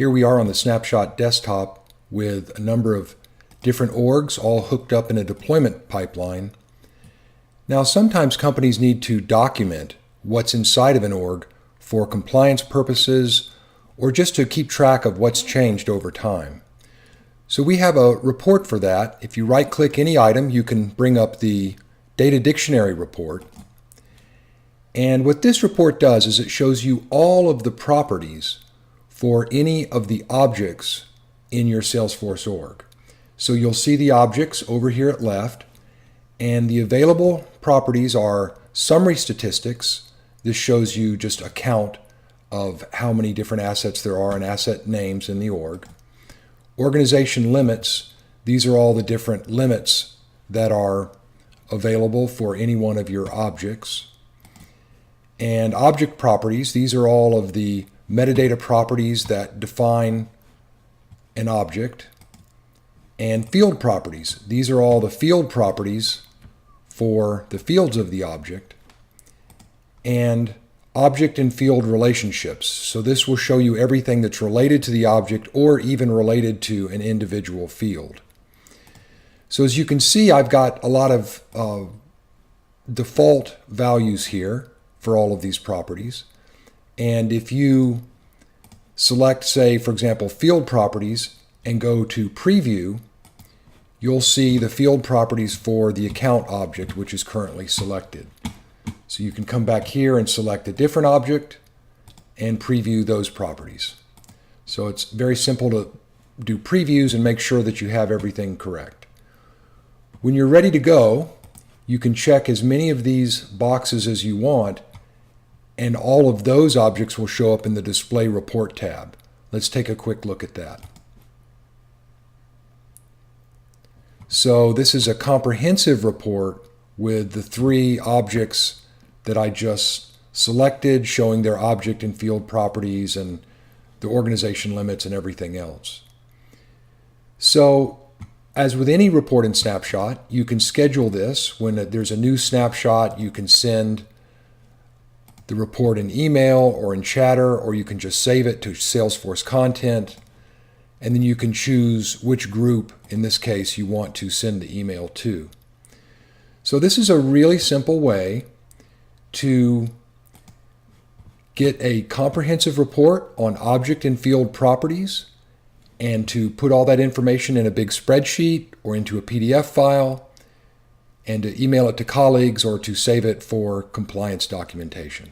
Here we are on the snapshot desktop with a number of different orgs all hooked up in a deployment pipeline. Now sometimes companies need to document what's inside of an org for compliance purposes or just to keep track of what's changed over time. So we have a report for that. If you right-click any item, you can bring up the data dictionary report. And what this report does is it shows you all of the properties for any of the objects in your Salesforce org. So you'll see the objects over here at left, and the available properties are summary statistics. This shows you just a count of how many different assets there are and asset names in the org. Organization limits, these are all the different limits that are available for any one of your objects. And object properties, these are all of the metadata properties that define an object. And field properties, these are all the field properties for the fields of the object. And object and field relationships. So this will show you everything that's related to the object or even related to an individual field. So as you can see, I've got a lot of default values here for all of these properties. And if you select, say, for example, field properties and go to preview, you'll see the field properties for the account object, which is currently selected. So you can come back here and select a different object and preview those properties. So it's very simple to do previews and make sure that you have everything correct. When you're ready to go, you can check as many of these boxes as you want, and all of those objects will show up in the Display Report tab. Let's take a quick look at that. So this is a comprehensive report with the 3 objects that I just selected, showing their object and field properties and the organization limits and everything else. So as with any report and snapshot, you can schedule this. When there's a new snapshot, you can send the report in email or in Chatter, or you can just save it to Salesforce content, and then you can choose which group, in this case, you want to send the email to. So this is a really simple way to get a comprehensive report on object and field properties and to put all that information in a big spreadsheet or into a PDF file and to email it to colleagues or to save it for compliance documentation.